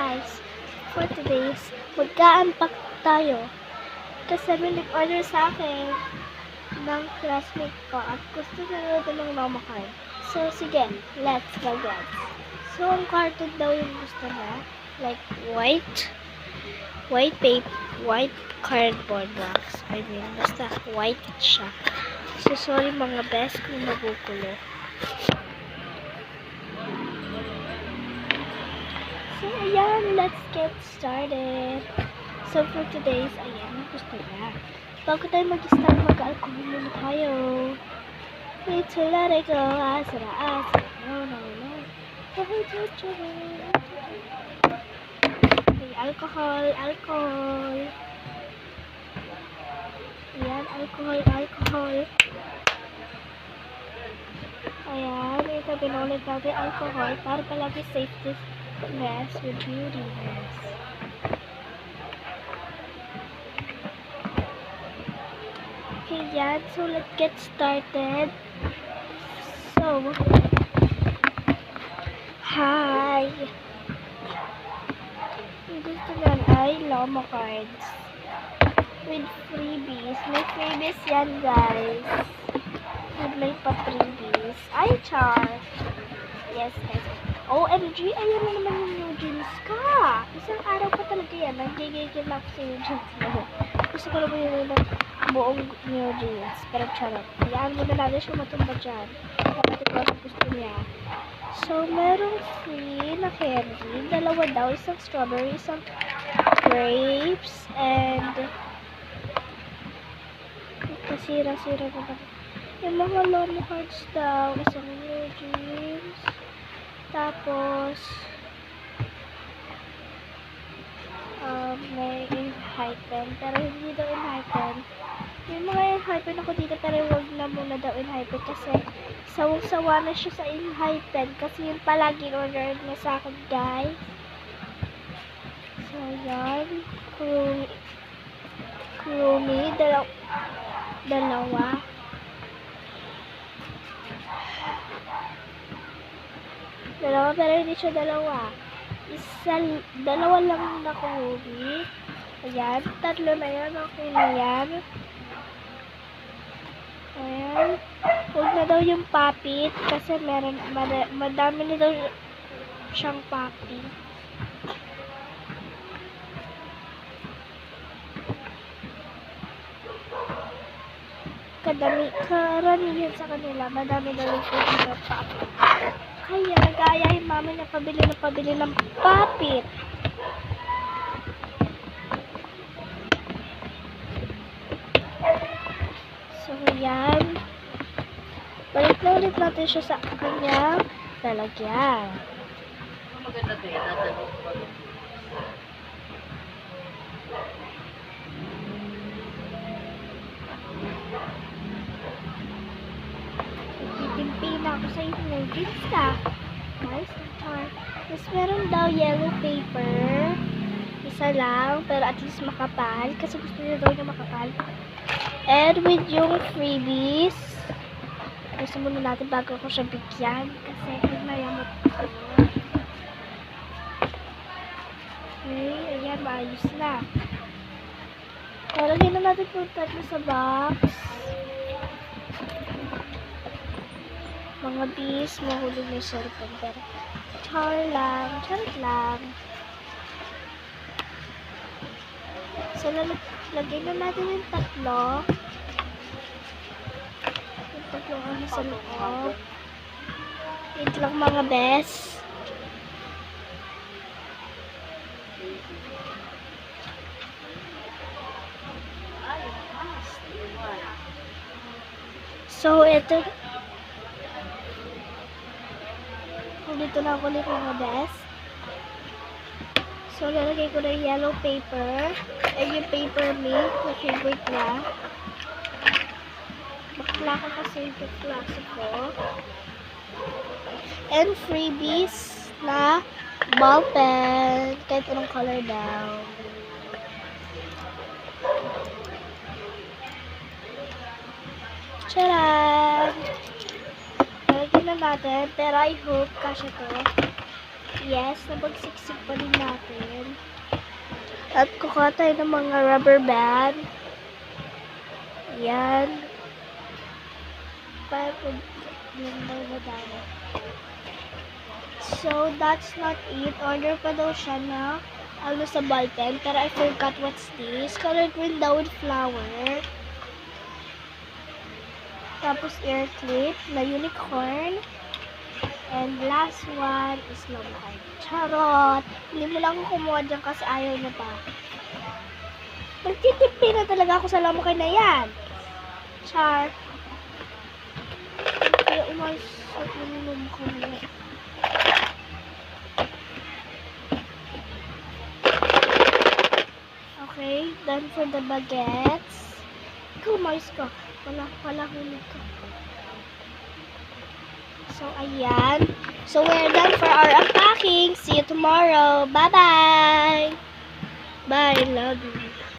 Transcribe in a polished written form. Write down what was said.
guys, for today's magka-unpack tayo kasi may nag-order sa akin ng classmate ko at gusto na ito ng mama card. So sige, let's go guys. So ang carton daw yung gusto niya, like white paper, white cardboard box. I mean, basta white siya. So sorry mga best kung magugulo. So, ayan, let's get started. So, for today's, ayan, gusto niya. Bago tayo mag-start, mag-alcohol muna tayo. Need to let it go, asara. No. Okay, alcohol. Ayan, alcohol. Ayan, ito binulit natin alcohol para palagi safety mess with beauty mess. Okay, yan. So, let's get started. So, hi! Yung gusto yan ay Lomo cards with freebies. May freebies yan, guys. May pa-freebies. Ay, char! Yes, guys. OMG, ayan na naman yung new jeans ka. Isang araw pa talaga yan. Nagigigil ako sa new jeans mo. Gusto ko na yung buong new jeans. Pero charot. Hayaan muna natin siya matumba dyan. Kapatid ko ang gusto niya. So, merong free na candy. Dalawa daw. Isang strawberry, isang grapes, and kasira-sira ko ba? Yung mga Lomo cards daw. Isang new jeans. Tapos, may in-hypen. Pero hindi daw in-hypen. Yung mga in-hypen ako dito, pero huwag na muna daw in-hypen kasi sawang-sawa na siya sa in-hypen. Kasi yun palagi order niya sa akin, guys. So, yan. Krumi. Dalawa. Pero hindi siya dalawa. Dalawa lang na Krumi. Ayan. Tatlo na yan. Okay na yan. Ayan. Huwag na daw yung papit. Kasi madami na daw siyang papit. Karamihan sa kanila. Madami na rin po yung papit. Kaya nag-aayahin mama niya pabili ng papit. So, yan. Balik na ulit natin siya sa kanyang lalagyan. Maganda to yan. Natanong ko. Itimpi na ako sa inyo. Jeans ka. Nice. Tapos meron daw yellow paper. Isa lang. Pero at least makapal. Kasi gusto niya daw niya makapal. And with yung freebies. Gusto muna natin bago ko siya bigyan. Kasi mayamot ko. Okay. Ayan. Maayos na. Lagyan na natin yung tatlo sa box. Mga bees, mahulog na yung cellphone. Pero, charot lang. So, lagyan na natin yung tatlo. Yung tatlong ano sa loob. Wait lang mga bes. So, ito. Dito na ako ulit mga bes. So, lalagay ko na yung yellow paper. And yung paper milk na favorite niya. Bakla ko kasi yung klase ko. And freebies na ball pen. Kahit anong color daw. Tcharan! Lalagyan na natin. Pero I hope kasya to. Yes, napagsiksik pa din natin. At kukuha tayo ng mga rubber band. Yan. Para pag na dami. So, that's not it. Order pa daw siya na sa ballpen. Pero I forgot what's this. Colored green daw with flower. Tapos ear clip na unicorn. And last one is lomocard. Charot! Hindi mo lang ako kumuha dyan kasi ayaw na pa. Nagtitipi na talaga ako sa lomocard na yan. Char. Kaya umalis sa lomocard na yan. Okay, done for the baguettes. Ikaw, umalis ka. Wala hulog ka. So, ayan. So, we're done for our unpacking. See you tomorrow. Bye-bye! Bye, love you.